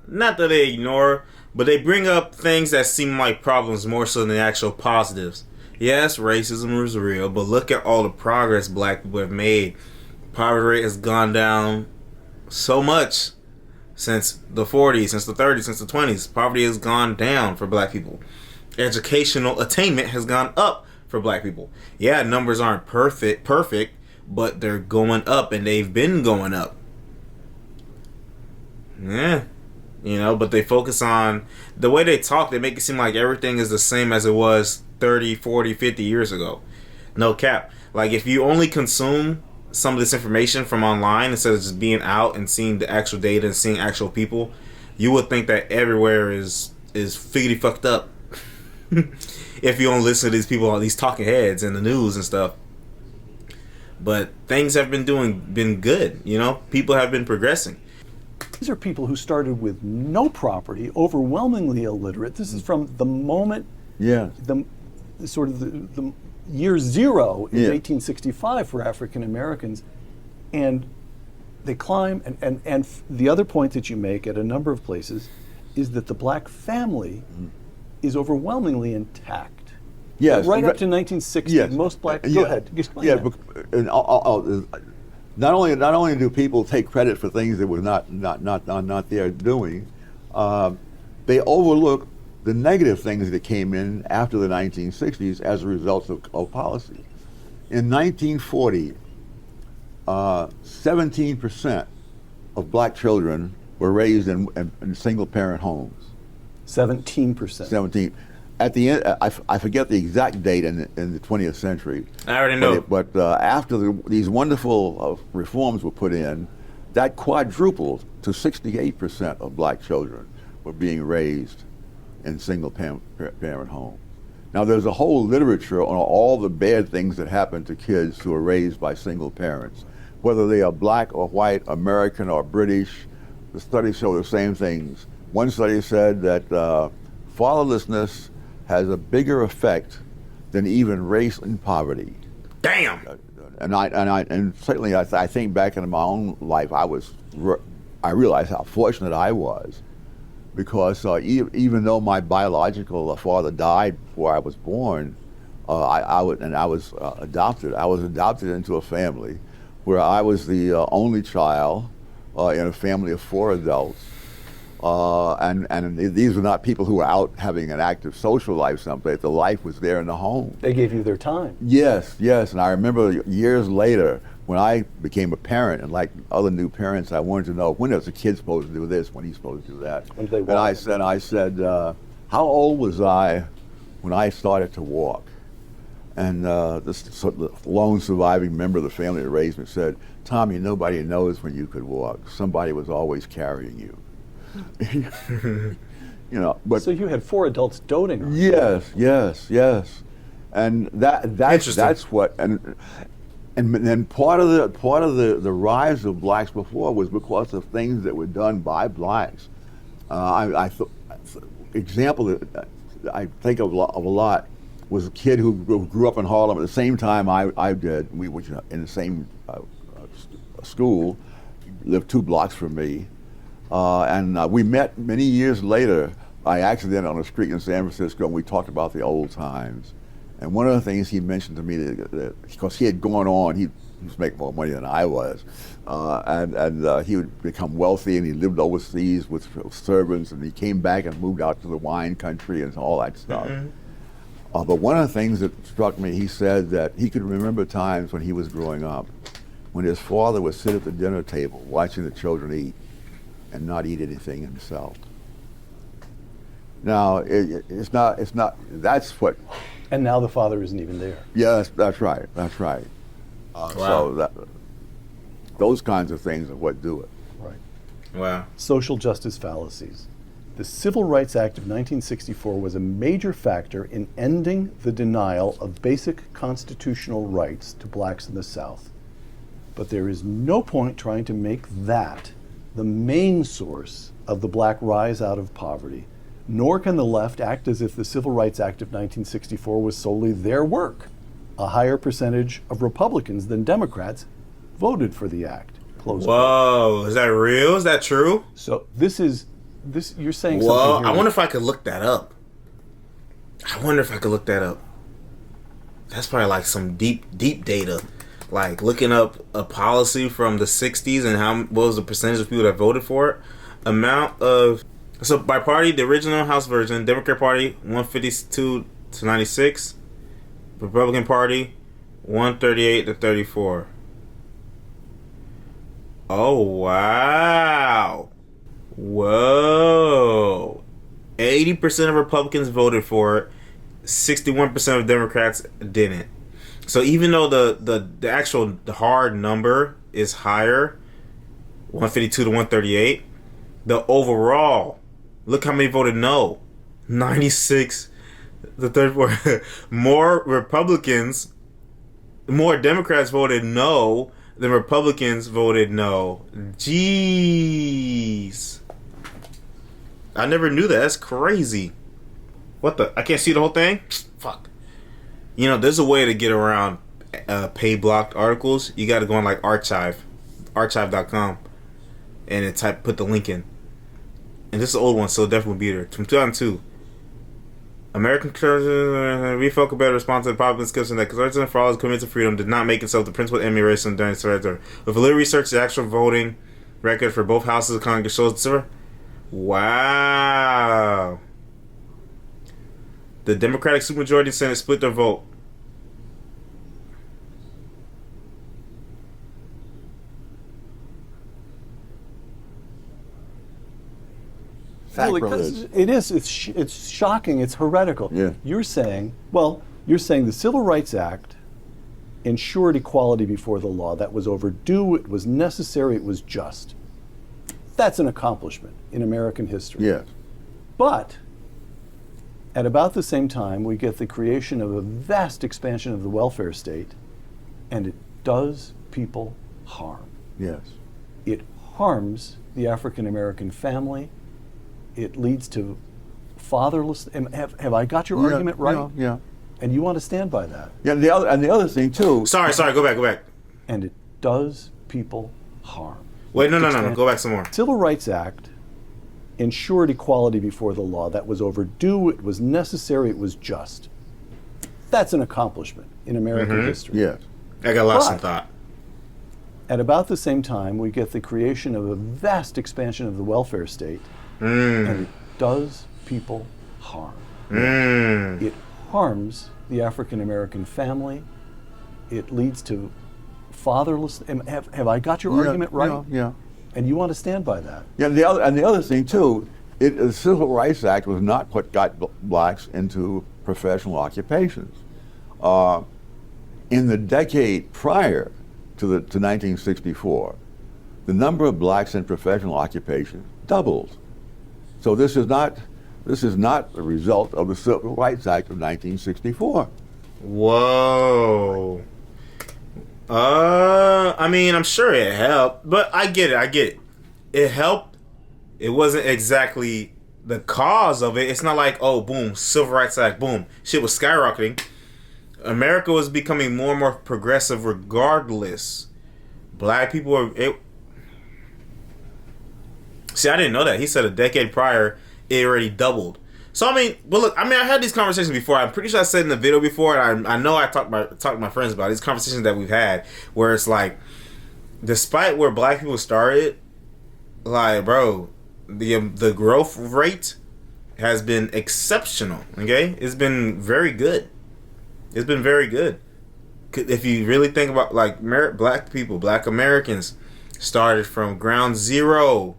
not that they ignore, but they bring up things that seem like problems more so than the actual positives. Yes, racism is real, but look at all the progress black people have made. Poverty rate has gone down so much since the 40s, since the 30s, since the 20s. Poverty has gone down for black people. Educational attainment has gone up for black people. Yeah, numbers aren't perfect, but they're going up, and they've been going up. Yeah. You know, but they focus on the way they talk. They make it seem like everything is the same as it was 30, 40, 50 years ago. No cap. Like, if you only consume some of this information from online instead of just being out and seeing the actual data and seeing actual people, you would think that everywhere is figgity fucked up. If you don't listen to these people, all these talking heads in the news and stuff. But things have been good, you know? People have been progressing. These are people who started with no property, overwhelmingly illiterate. This is from the moment, the year zero in 1865 for African Americans, and they climb. And the other point that you make at a number of places is that the black family is overwhelingly intact. Yes, right up to 1960, yes. Most black. Go ahead. Explain that. And not only do people take credit for things that were not their doing, they overlook the negative things that came in after the 1960s as a result of policy. In 1940, 17% of black children were raised in single-parent homes. 17%. 17. At the end, I forget the exact date in the 20th century. I already know. But after these wonderful reforms were put in, that quadrupled to 68% of black children were being raised in single-parent homes. Now, there's a whole literature on all the bad things that happen to kids who are raised by single parents, whether they are black or white, American or British. The studies show the same things. One study said that fatherlessness has a bigger effect than even race and poverty. Damn. And certainly I think back in my own life, I realized how fortunate I was, because even though my biological father died before I was born, I was adopted. I was adopted into a family where I was the only child in a family of 4 adults. And these were not people who were out having an active social life someplace. The life was there in the home. They gave you their time. Yes. And I remember years later when I became a parent, and like other new parents, I wanted to know, when is a kid supposed to do this, when he's supposed to do that. When do they walk? And I said, how old was I when I started to walk? And the lone surviving member of the family that raised me said, Tommy, nobody knows when you could walk. Somebody was always carrying you. But so you had 4 adults doting on you. Yes, and that's what, and And then part of the rise of blacks before was because of things that were done by blacks. Example that I think of a lot was a kid who grew up in Harlem at the same time I did. We were in the same school, lived 2 blocks from me, and we met many years later by accident on a street in San Francisco, and we talked about the old times. And one of the things he mentioned to me, that because he had gone on, he was making more money than I was, and he would become wealthy, and he lived overseas with servants, and he came back and moved out to the wine country and all that stuff. But one of the things that struck me, he said that he could remember times when he was growing up, when his father would sit at the dinner table watching the children eat and not eat anything himself. Now, it's not, that's what... And now the father isn't even there. Yeah, that's right. Wow. So those kinds of things are what do it. Right. Wow. Social justice fallacies. The Civil Rights Act of 1964 was a major factor in ending the denial of basic constitutional rights to blacks in the South. But there is no point trying to make that the main source of the black rise out of poverty, nor can the left act as if the Civil Rights Act of 1964 was solely their work. A higher percentage of Republicans than Democrats voted for the act. Close Whoa, quote. Is that real? Is that true? So this you're saying Whoa, something here. I wonder if I could look that up. That's probably like some deep data. Like looking up a policy from the 60s and what was the percentage of people that voted for it. So by party, the original House version, Democrat Party 152 to 96, Republican Party 138 to 34. Oh wow. Whoa. 80% of Republicans voted for it. 61% of Democrats didn't. So even though the hard number is higher, 152 to 138, the overall, look how many voted no. 96 to 34. More Democrats voted no than Republicans voted no. Jeez. I never knew that. That's crazy. What the? I can't see the whole thing? Fuck. You know, there's a way to get around pay blocked articles. You got to go on like archive.com and put the link in. And this is an old one, so it definitely will be there. From 2002. American we felt a better response to the popular discussion that conservatism for all is committed to freedom did not make itself the principal enemy of racism during the Civil Rights. With a little research, the actual voting record for both houses of Congress shows the wow. The Democratic supermajority Senate split their vote. Sacrilege. It is. It's shocking. It's heretical. Yeah. You're saying the Civil Rights Act ensured equality before the law. That was overdue. It was necessary. It was just. That's an accomplishment in American history. Yes. But at about the same time, we get the creation of a vast expansion of the welfare state, and it does people harm. Yes. It harms the African American family. It leads to fatherless. Have I got your argument right? Yeah. And you want to stand by that? Yeah. The other thing too. Sorry. Go back. And it does people harm. Wait, no. Go back some more. Civil Rights Act ensured equality before the law. That was overdue. It was necessary. It was just. That's an accomplishment in American history. Yes. I got lost in thought. At about the same time, we get the creation of a vast expansion of the welfare state, and it does people harm. It harms the African American family. It leads to fatherless. Have I got your argument right? Yeah. And you want to stand by that? Yeah. The other thing too, the Civil Rights Act was not what got blacks into professional occupations. In the decade prior to 1964, the number of blacks in professional occupations doubled. So this is not a result of the Civil Rights Act of 1964. Whoa. I mean, I'm sure it helped, but I get it. I get it. It helped. It wasn't exactly the cause of it. It's not like, oh, boom, Civil Rights Act, boom, shit was skyrocketing. America was becoming more and more progressive regardless. Black people were... See, I didn't know that. He said a decade prior, it already doubled. So, I mean, but look, I mean, I had these conversations before. I'm pretty sure I said in the video before, and I know I talked to my friends about these conversations that we've had, where it's like, despite where black people started, like, bro, the growth rate has been exceptional, okay? It's been very good. It's been very good. If you really think about, like, black people, black Americans started from ground zero,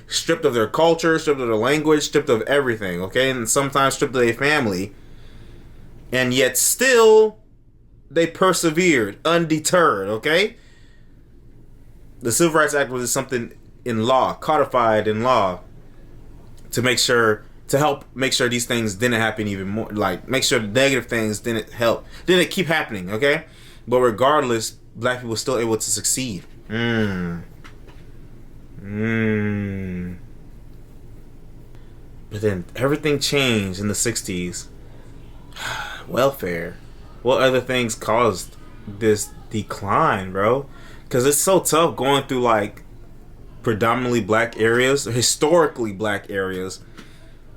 stripped of their culture, stripped of their language, stripped of everything, okay? And sometimes stripped of their family. And yet still, they persevered, undeterred, okay? The Civil Rights Act was something in law, codified in law, to help make sure these things didn't happen even more, like, make sure the negative things didn't keep happening, okay? But regardless, black people were still able to succeed. But then everything changed in the 60s. Welfare. What other things caused this decline, bro? Because it's so tough going through, like, predominantly black areas, historically black areas,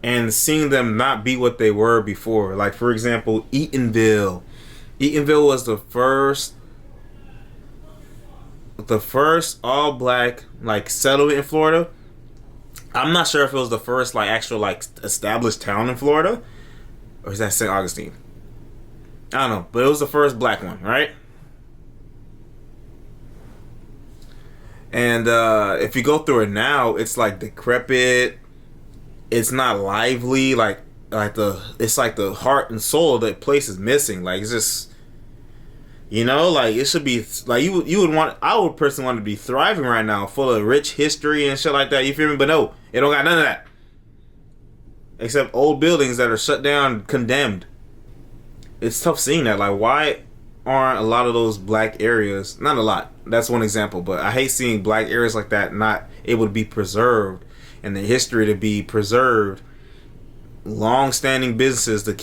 and seeing them not be what they were before. Like, for example, Eatonville. Eatonville was the first all black, like, settlement in Florida. I'm not sure if it was the first, like, actual, like, established town in Florida, or is that St. Augustine? I don't know, but it was the first black one, right? And if you go through it now, it's like decrepit. It's not lively. It's like the heart and soul of that place is missing. Like, it's just, you know, like, it should be like I would personally want to be thriving right now, full of rich history and shit like that. You feel me? But no, it don't got none of that, except old buildings that are shut down, condemned. It's tough seeing that. Like, why aren't a lot of those black areas, not a lot, that's one example, but I hate seeing black areas like that not able to be preserved, and the history to be preserved, long-standing businesses to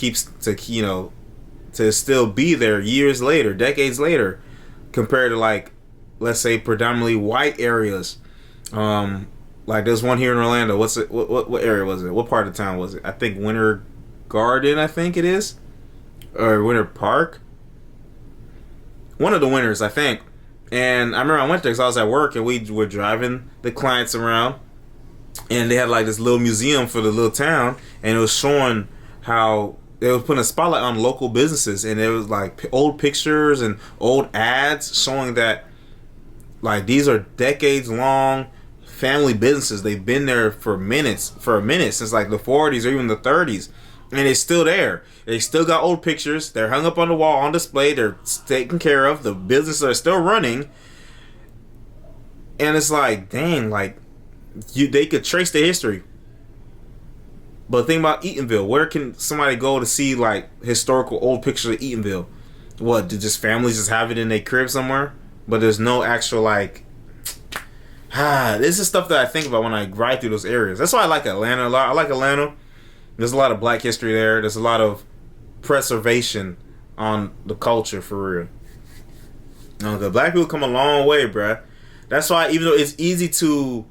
still be there years later, decades later, compared to, like, let's say predominantly white areas. Like, there's one here in Orlando. What area was it? What part of town was it? I think Winter Garden, I think it is, or Winter Park. One of the winters, I think. And I remember I went there because I was at work, and we were driving the clients around, and they had, like, this little museum for the little town, and it was showing how they was putting a spotlight on local businesses, and it was like old pictures and old ads showing that, like, these are decades long family businesses. They've been there for a minute, since, like, the 40s or even the 30s, and it's still there. They still got old pictures. They're hung up on the wall on display. They're taken care of. The businesses are still running, and it's like, dang, like, they could trace the history. But think about Eatonville. Where can somebody go to see, like, historical old pictures of Eatonville? What, did just families just have it in their crib somewhere? But there's no actual, like, this is stuff that I think about when I ride through those areas. That's why I like Atlanta a lot. I like Atlanta. There's a lot of black history there. There's a lot of preservation on the culture, for real. The black people come a long way, bruh. That's why, even though it's easy to,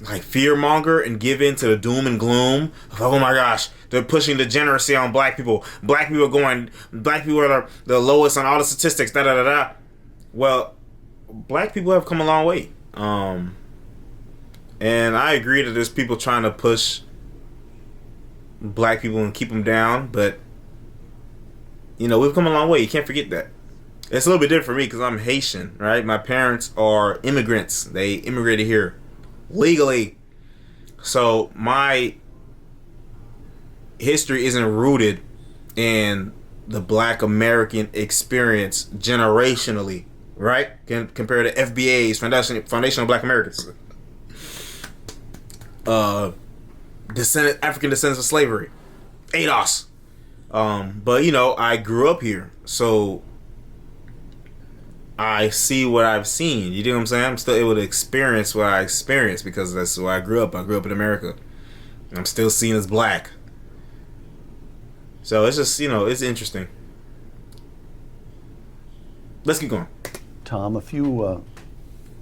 like, fearmonger and give in to the doom and gloom of, oh my gosh, they're pushing degeneracy on black people. Black people are the lowest on all the statistics, da da da da. Well, black people have come a long way. And I agree that there's people trying to push black people and keep them down, but, you know, we've come a long way. You can't forget that. It's a little bit different for me because I'm Haitian, right? My parents are immigrants. They immigrated here legally. So my history isn't rooted in the black American experience generationally, right? Compared to FBA's Foundation of Black Americans. African descendants of slavery. Enosch. But, you know, I grew up here. So I see what I've seen. You know what I'm saying? I'm still able to experience what I experienced because that's where I grew up. I grew up in America. I'm still seen as black. So it's just, it's interesting. Let's keep going. Tom, a few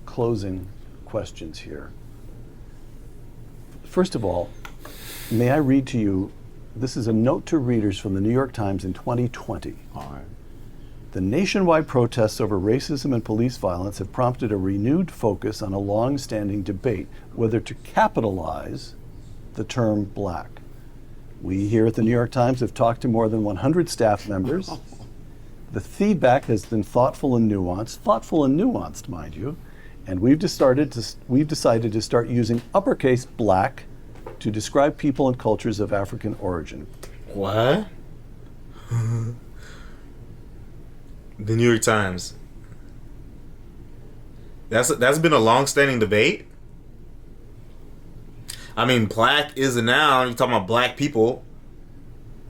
closing questions here. First of all, may I read to you, this is a note to readers from the New York Times in 2020. All right. The nationwide protests over racism and police violence have prompted a renewed focus on a long-standing debate whether to capitalize the term black. We here at the New York Times have talked to more than 100 staff members. The feedback has been thoughtful and nuanced, mind you, and we've decided to start using uppercase black to describe people and cultures of African origin. What? The New York Times. That's been a long-standing debate. I mean, black is a noun. You're talking about black people.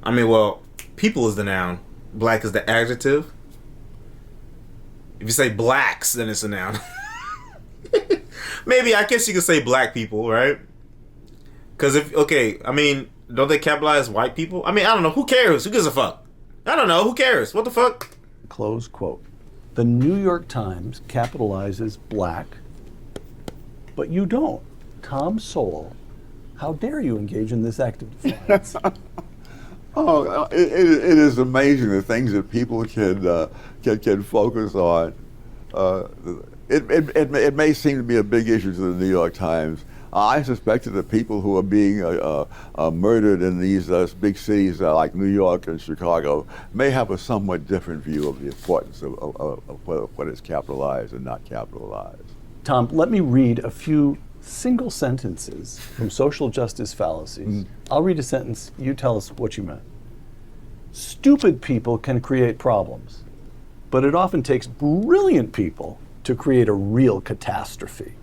I mean, well, people is the noun. Black is the adjective. If you say blacks, then it's a noun. Maybe, I guess you could say black people, right? Because don't they capitalize white people? I mean, I don't know. Who cares? Who gives a fuck? I don't know. Who cares? What the fuck? Close quote. The New York Times capitalizes black, but you don't. Tom Sowell, how dare you engage in this act of defiance? It is amazing the things that people can focus on. It may seem to be a big issue to the New York Times. I suspect that the people who are being murdered in these big cities like New York and Chicago may have a somewhat different view of the importance of what is capitalized and not capitalized. Tom, let me read a few single sentences from Social Justice Fallacies. I'll read a sentence. You tell us what you meant. Stupid people can create problems, but it often takes brilliant people to create a real catastrophe.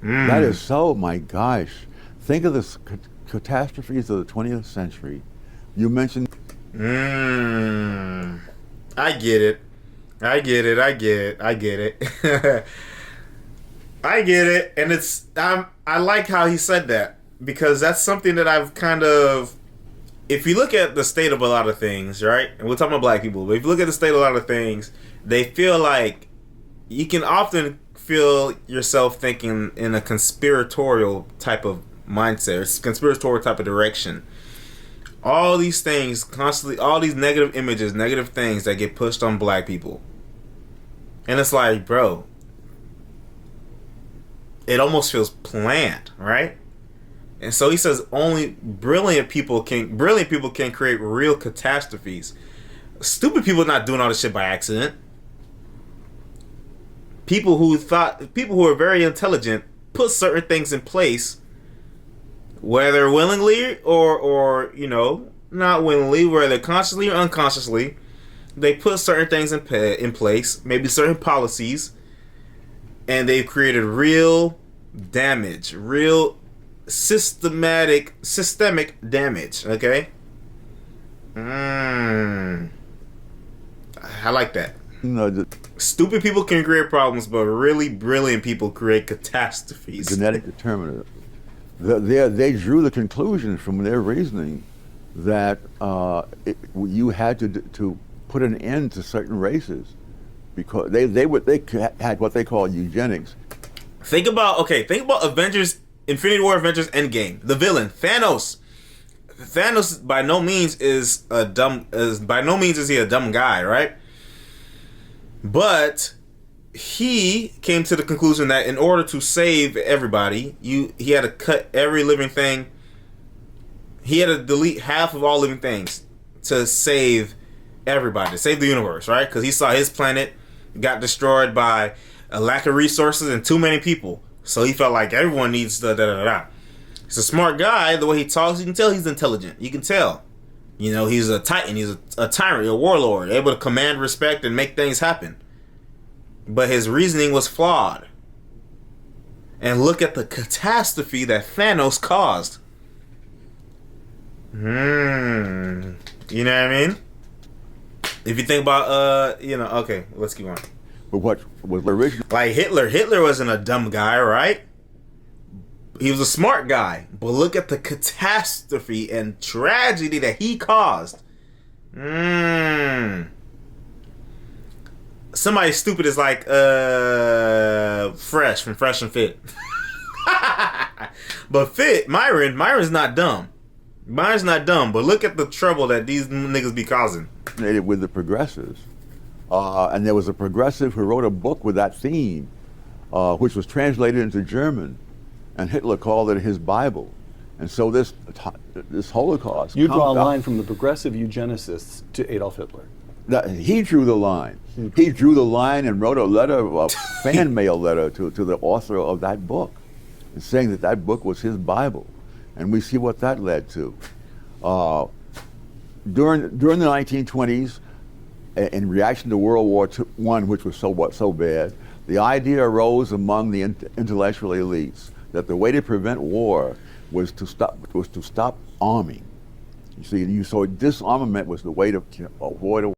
That is so, my gosh. Think of the catastrophes of the 20th century. You mentioned... I get it. I get it. I get it. And it's... I like how he said that, because that's something that I've kind of... If you look at the state of a lot of things, right? And we're talking about black people, but if you look at the state of a lot of things, they feel like you can often feel yourself thinking in a conspiratorial type of mindset, or conspiratorial type of direction. All these things constantly, all these negative images, negative things that get pushed on black people. And it's like, bro, it almost feels planned, right? And so he says only brilliant people can create real catastrophes. Stupid people are not doing all this shit by accident. People who are very intelligent put certain things in place, whether willingly or not willingly, whether consciously or unconsciously. They put certain things in place, maybe certain policies, and they've created real damage, real systemic damage. Okay. I like that. Stupid people can create problems, but really brilliant people create catastrophes. Genetic determinant. They drew the conclusion from their reasoning that you had to put an end to certain races because they had what they call eugenics. Think about Avengers, Infinity War, Avengers, Endgame. The villain, Thanos. Thanos by no means is he a dumb guy, right? But he came to the conclusion that in order to save everybody, he had to cut every living thing. He had to delete half of all living things to save everybody, to save the universe, right? Because he saw his planet got destroyed by a lack of resources and too many people. So he felt like everyone needs da-da-da-da. He's a smart guy. The way he talks, you can tell he's intelligent. You can tell. He's a titan. He's a tyrant, a warlord, able to command respect and make things happen. But his reasoning was flawed. And look at the catastrophe that Thanos caused. You know what I mean? If you think about, okay, let's keep on. But what was original? Like Hitler. Hitler wasn't a dumb guy, right? He was a smart guy. But look at the catastrophe and tragedy that he caused. Somebody stupid is like Fresh from Fresh and Fit. But Myron's not dumb. Myron's not dumb, but look at the trouble that these niggas be causing. With the progressives. And there was a progressive who wrote a book with that theme, which was translated into German, and Hitler called it his Bible. And so this Holocaust. You draw a line from the progressive eugenicists to Adolf Hitler. He drew the line. He drew the line and wrote a letter, a fan mail letter to the author of that book, saying that that book was his Bible. And we see what that led to. During the 1920s, in reaction to World War I, which was so bad, the idea arose among the intellectual elites that the way to prevent war was to stop arming. You see, so disarmament was the way to avoid a